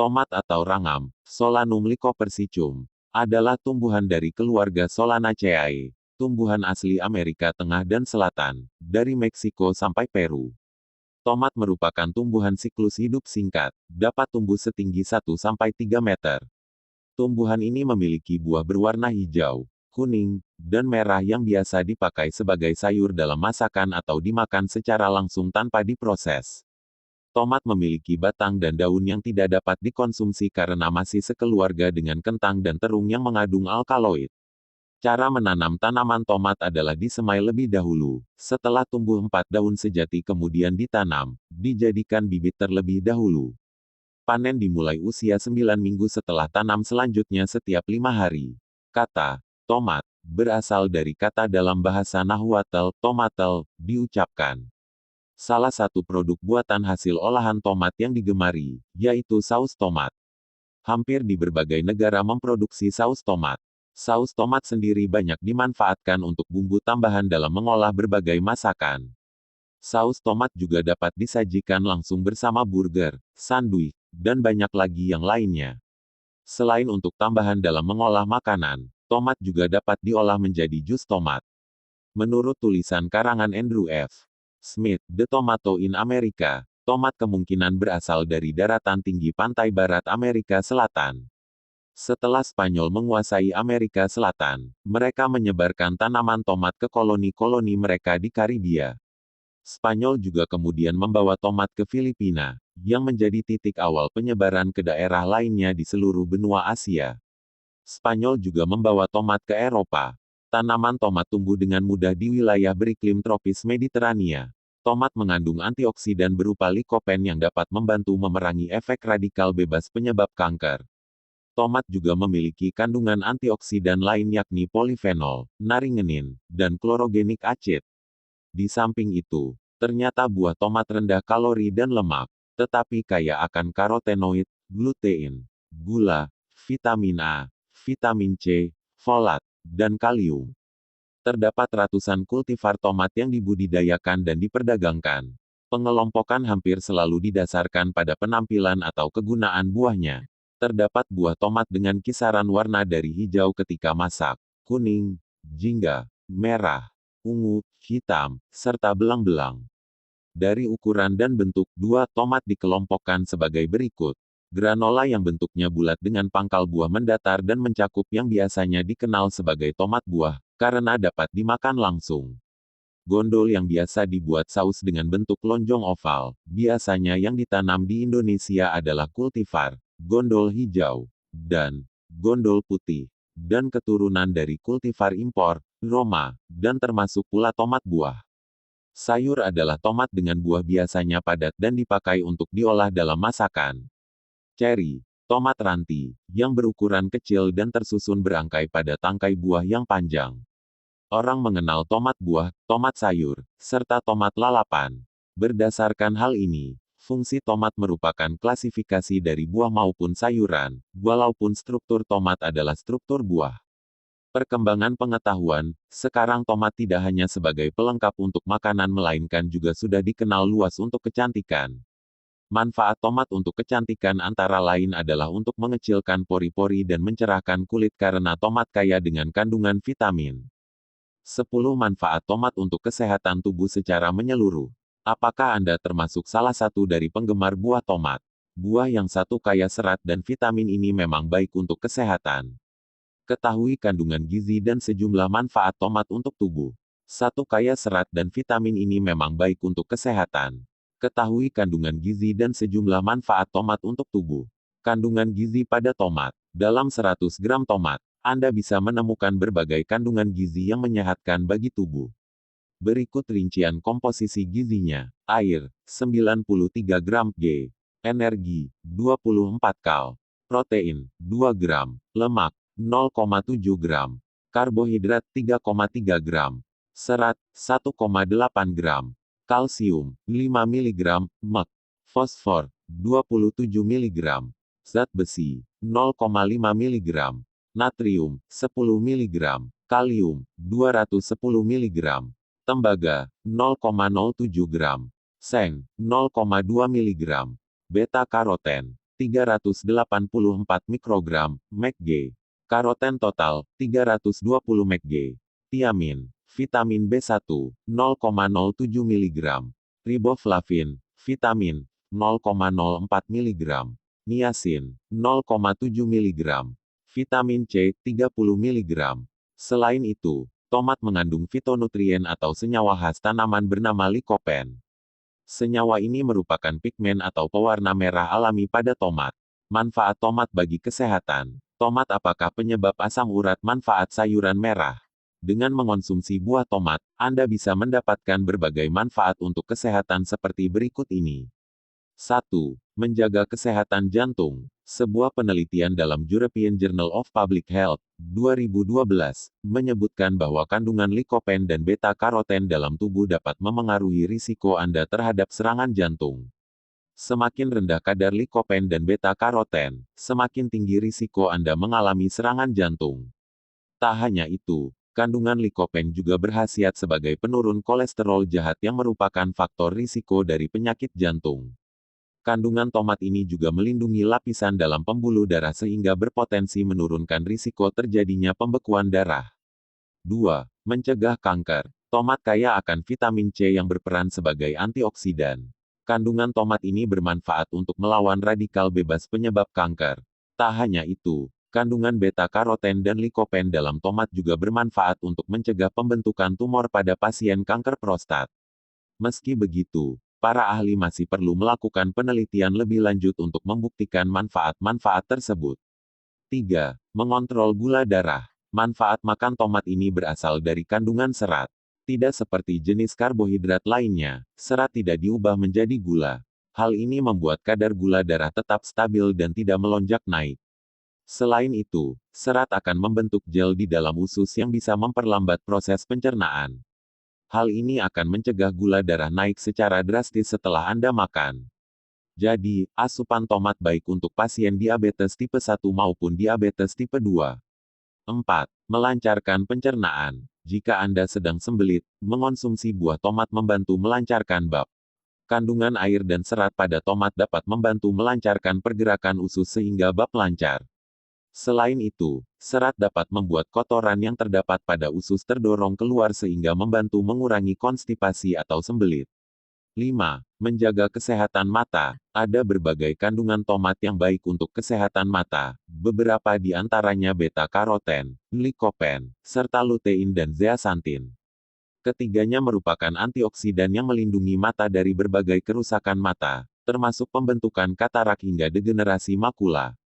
Tomat atau rangam, Solanum lycopersicum, adalah tumbuhan dari keluarga Solanaceae, tumbuhan asli Amerika Tengah dan Selatan, dari Meksiko sampai Peru. Tomat merupakan tumbuhan siklus hidup singkat, dapat tumbuh setinggi 1-3 meter. Tumbuhan ini memiliki buah berwarna hijau, kuning, dan merah yang biasa dipakai sebagai sayur dalam masakan atau dimakan secara langsung tanpa diproses. Tomat memiliki batang dan daun yang tidak dapat dikonsumsi karena masih sekeluarga dengan kentang dan terung yang mengandung alkaloid. Cara menanam tanaman tomat adalah disemai lebih dahulu. Setelah tumbuh 4 daun sejati kemudian ditanam, dijadikan bibit terlebih dahulu. Panen dimulai usia 9 minggu setelah tanam selanjutnya setiap 5 hari. Kata tomat berasal dari kata dalam bahasa Nahuatl, tomatel, diucapkan. Salah satu produk buatan hasil olahan tomat yang digemari, yaitu saus tomat. Hampir di berbagai negara memproduksi saus tomat. Saus tomat sendiri banyak dimanfaatkan untuk bumbu tambahan dalam mengolah berbagai masakan. Saus tomat juga dapat disajikan langsung bersama burger, sandwich, dan banyak lagi yang lainnya. Selain untuk tambahan dalam mengolah makanan, tomat juga dapat diolah menjadi jus tomat. Menurut tulisan karangan Andrew F. Smith, The Tomato in America, tomat kemungkinan berasal dari daratan tinggi pantai barat Amerika Selatan. Setelah Spanyol menguasai Amerika Selatan, mereka menyebarkan tanaman tomat ke koloni-koloni mereka di Karibia. Spanyol juga kemudian membawa tomat ke Filipina, yang menjadi titik awal penyebaran ke daerah lainnya di seluruh benua Asia. Spanyol juga membawa tomat ke Eropa. Tanaman tomat tumbuh dengan mudah di wilayah beriklim tropis Mediterania. Tomat mengandung antioksidan berupa likopen yang dapat membantu memerangi efek radikal bebas penyebab kanker. Tomat juga memiliki kandungan antioksidan lain yakni polifenol, naringenin, dan klorogenik acid. Di samping itu, ternyata buah tomat rendah kalori dan lemak, tetapi kaya akan karotenoid, glutein, gula, vitamin A, vitamin C, folat, dan kalium. Terdapat ratusan kultivar tomat yang dibudidayakan dan diperdagangkan. Pengelompokan hampir selalu didasarkan pada penampilan atau kegunaan buahnya. Terdapat buah tomat dengan kisaran warna dari hijau ketika masak, kuning, jingga, merah, ungu, hitam, serta belang-belang. Dari ukuran dan bentuk, dua tomat dikelompokkan sebagai berikut. Granola yang bentuknya bulat dengan pangkal buah mendatar dan mencakup yang biasanya dikenal sebagai tomat buah, karena dapat dimakan langsung. Gondol yang biasa dibuat saus dengan bentuk lonjong oval, biasanya yang ditanam di Indonesia adalah kultivar gondol hijau, dan gondol putih, dan keturunan dari kultivar impor, Roma, dan termasuk pula tomat buah. Sayur adalah tomat dengan buah biasanya padat dan dipakai untuk diolah dalam masakan. Cherry, tomat ranti, yang berukuran kecil dan tersusun berangkai pada tangkai buah yang panjang. Orang mengenal tomat buah, tomat sayur, serta tomat lalapan. Berdasarkan hal ini, fungsi tomat merupakan klasifikasi dari buah maupun sayuran, walaupun struktur tomat adalah struktur buah. Perkembangan pengetahuan, sekarang tomat tidak hanya sebagai pelengkap untuk makanan melainkan juga sudah dikenal luas untuk kecantikan. Manfaat tomat untuk kecantikan antara lain adalah untuk mengecilkan pori-pori dan mencerahkan kulit karena tomat kaya dengan kandungan vitamin. 10 manfaat tomat untuk kesehatan tubuh secara menyeluruh. Apakah Anda termasuk salah satu dari penggemar buah tomat? Buah yang satu kaya serat dan vitamin ini memang baik untuk kesehatan. Ketahui kandungan gizi dan sejumlah manfaat tomat untuk tubuh. Satu kaya serat dan vitamin ini memang baik untuk kesehatan. Ketahui kandungan gizi dan sejumlah manfaat tomat untuk tubuh. Kandungan gizi pada tomat. Dalam 100 gram tomat, Anda bisa menemukan berbagai kandungan gizi yang menyehatkan bagi tubuh. Berikut rincian komposisi gizinya. Air, 93 gram G. Energi, 24 kal. Protein, 2 gram. Lemak, 0,7 gram. Karbohidrat, 3,3 gram. Serat, 1,8 gram. Kalsium, 5 mg. Mek. Fosfor, 27 mg. Zat besi, 0,5 mg. Natrium, 10 mg. Kalium, 210 mg. Tembaga, 0,07 gram. Seng, 0,2 mg. Beta-karoten, 384 mikrogram, mg. Karoten total, 320 mg. Tiamin, vitamin B1, 0,07 mg. Riboflavin, vitamin, 0,04 mg. Niacin, 0,7 mg. Vitamin C, 30 mg. Selain itu, tomat mengandung fitonutrien atau senyawa khas tanaman bernama likopen. Senyawa ini merupakan pigmen atau pewarna merah alami pada tomat. Manfaat tomat bagi kesehatan. Tomat apakah penyebab asam urat? Manfaat sayuran merah. Dengan mengonsumsi buah tomat, Anda bisa mendapatkan berbagai manfaat untuk kesehatan seperti berikut ini. 1. Menjaga kesehatan jantung. Sebuah penelitian dalam European Journal of Public Health, 2012, menyebutkan bahwa kandungan likopen dan beta-karoten dalam tubuh dapat memengaruhi risiko Anda terhadap serangan jantung. Semakin rendah kadar likopen dan beta-karoten, semakin tinggi risiko Anda mengalami serangan jantung. Tak hanya itu, kandungan likopen juga berkhasiat sebagai penurun kolesterol jahat yang merupakan faktor risiko dari penyakit jantung. Kandungan tomat ini juga melindungi lapisan dalam pembuluh darah sehingga berpotensi menurunkan risiko terjadinya pembekuan darah. 2. Mencegah kanker. Tomat kaya akan vitamin C yang berperan sebagai antioksidan. Kandungan tomat ini bermanfaat untuk melawan radikal bebas penyebab kanker. Tak hanya itu, kandungan beta-karoten dan likopen dalam tomat juga bermanfaat untuk mencegah pembentukan tumor pada pasien kanker prostat. Meski begitu, para ahli masih perlu melakukan penelitian lebih lanjut untuk membuktikan manfaat-manfaat tersebut. 3. Mengontrol gula darah. Manfaat makan tomat ini berasal dari kandungan serat. Tidak seperti jenis karbohidrat lainnya, serat tidak diubah menjadi gula. Hal ini membuat kadar gula darah tetap stabil dan tidak melonjak naik. Selain itu, serat akan membentuk gel di dalam usus yang bisa memperlambat proses pencernaan. Hal ini akan mencegah gula darah naik secara drastis setelah Anda makan. Jadi, asupan tomat baik untuk pasien diabetes tipe 1 maupun diabetes tipe 2. 4. Melancarkan pencernaan. Jika Anda sedang sembelit, mengonsumsi buah tomat membantu melancarkan bab. Kandungan air dan serat pada tomat dapat membantu melancarkan pergerakan usus sehingga bab lancar. Selain itu, serat dapat membuat kotoran yang terdapat pada usus terdorong keluar sehingga membantu mengurangi konstipasi atau sembelit. 5. Menjaga kesehatan mata. Ada berbagai kandungan tomat yang baik untuk kesehatan mata, beberapa di antaranya beta-karoten, likopen, serta lutein dan zeaxanthin. Ketiganya merupakan antioksidan yang melindungi mata dari berbagai kerusakan mata, termasuk pembentukan katarak hingga degenerasi makula.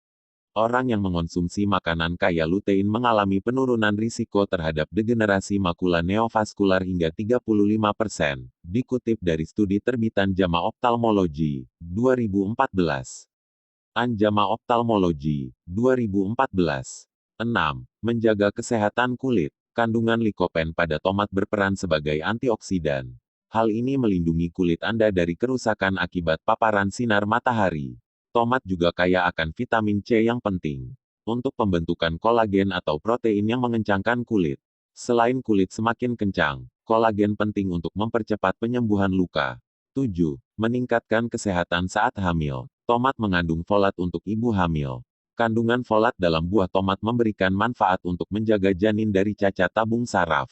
Orang yang mengonsumsi makanan kaya lutein mengalami penurunan risiko terhadap degenerasi makula neovaskular hingga 35%, dikutip dari studi terbitan JAMA Ophthalmology, 2014. JAMA Ophthalmology, 2014. 6. Menjaga kesehatan kulit. Kandungan likopen pada tomat berperan sebagai antioksidan. Hal ini melindungi kulit Anda dari kerusakan akibat paparan sinar matahari. Tomat juga kaya akan vitamin C yang penting untuk pembentukan kolagen atau protein yang mengencangkan kulit. Selain kulit semakin kencang, kolagen penting untuk mempercepat penyembuhan luka. 7. Meningkatkan kesehatan saat hamil. Tomat mengandung folat untuk ibu hamil. Kandungan folat dalam buah tomat memberikan manfaat untuk menjaga janin dari cacat tabung saraf.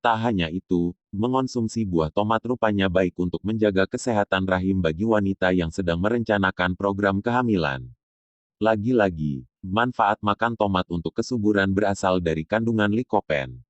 Tak hanya itu, mengonsumsi buah tomat rupanya baik untuk menjaga kesehatan rahim bagi wanita yang sedang merencanakan program kehamilan. Lagi-lagi, manfaat makan tomat untuk kesuburan berasal dari kandungan likopen.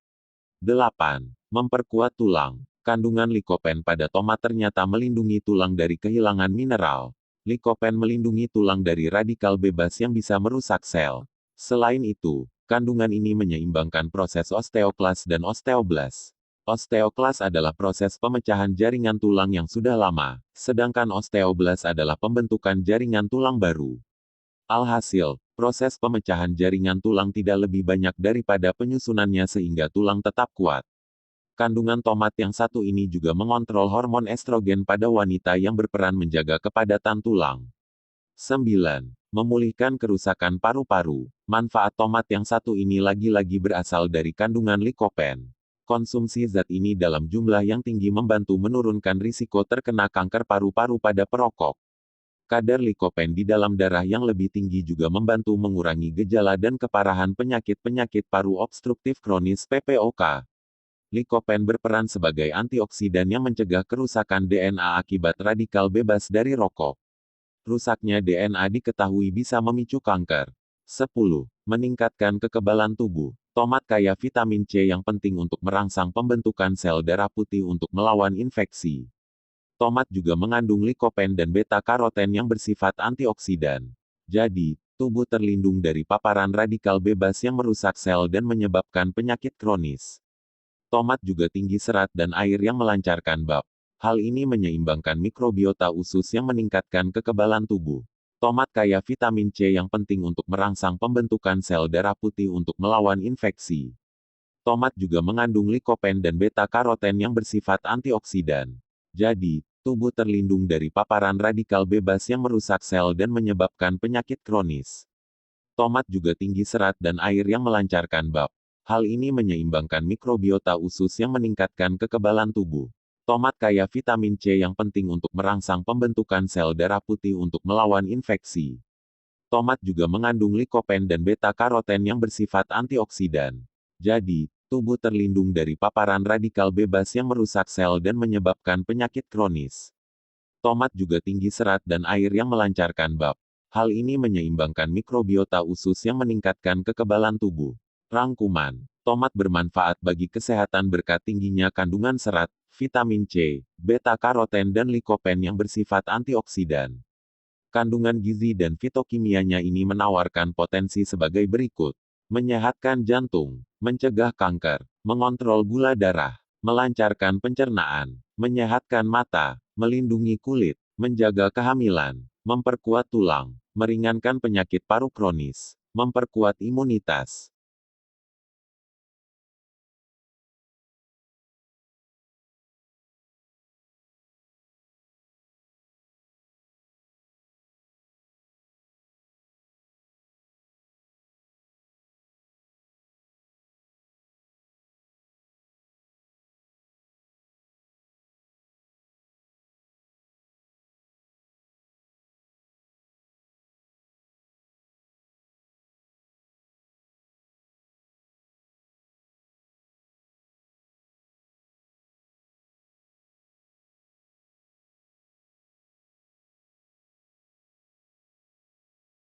8. Memperkuat tulang. Kandungan likopen pada tomat ternyata melindungi tulang dari kehilangan mineral. Likopen melindungi tulang dari radikal bebas yang bisa merusak sel. Selain itu, kandungan ini menyeimbangkan proses osteoklas dan osteoblas. Osteoklas adalah proses pemecahan jaringan tulang yang sudah lama, sedangkan osteoblas adalah pembentukan jaringan tulang baru. Alhasil, proses pemecahan jaringan tulang tidak lebih banyak daripada penyusunannya sehingga tulang tetap kuat. Kandungan tomat yang satu ini juga mengontrol hormon estrogen pada wanita yang berperan menjaga kepadatan tulang. 9. Memulihkan kerusakan paru-paru. Manfaat tomat yang satu ini lagi-lagi berasal dari kandungan likopen. Konsumsi zat ini dalam jumlah yang tinggi membantu menurunkan risiko terkena kanker paru-paru pada perokok. Kadar likopen di dalam darah yang lebih tinggi juga membantu mengurangi gejala dan keparahan penyakit-penyakit paru obstruktif kronis (PPOK). Likopen berperan sebagai antioksidan yang mencegah kerusakan DNA akibat radikal bebas dari rokok. Rusaknya DNA diketahui bisa memicu kanker. 10. Meningkatkan kekebalan tubuh. Tomat kaya vitamin C yang penting untuk merangsang pembentukan sel darah putih untuk melawan infeksi. Tomat juga mengandung likopen dan beta-karoten yang bersifat antioksidan. Jadi, tubuh terlindung dari paparan radikal bebas yang merusak sel dan menyebabkan penyakit kronis. Tomat juga tinggi serat dan air yang melancarkan BAB. Hal ini menyeimbangkan mikrobiota usus yang meningkatkan kekebalan tubuh. Tomat kaya vitamin C yang penting untuk merangsang pembentukan sel darah putih untuk melawan infeksi. Tomat juga mengandung likopen dan beta-karoten yang bersifat antioksidan. Jadi, tubuh terlindung dari paparan radikal bebas yang merusak sel dan menyebabkan penyakit kronis. Tomat juga tinggi serat dan air yang melancarkan BAB. Hal ini menyeimbangkan mikrobiota usus yang meningkatkan kekebalan tubuh. Tomat kaya vitamin C yang penting untuk merangsang pembentukan sel darah putih untuk melawan infeksi. Tomat juga mengandung likopen dan beta-karoten yang bersifat antioksidan. Jadi, tubuh terlindung dari paparan radikal bebas yang merusak sel dan menyebabkan penyakit kronis. Tomat juga tinggi serat dan air yang melancarkan BAB. Hal ini menyeimbangkan mikrobiota usus yang meningkatkan kekebalan tubuh. Rangkuman. Tomat bermanfaat bagi kesehatan berkat tingginya kandungan serat, vitamin C, beta-karoten dan likopen yang bersifat antioksidan. Kandungan gizi dan fitokimianya ini menawarkan potensi sebagai berikut. Menyehatkan jantung, mencegah kanker, mengontrol gula darah, melancarkan pencernaan, menyehatkan mata, melindungi kulit, menjaga kehamilan, memperkuat tulang, meringankan penyakit paru kronis, memperkuat imunitas,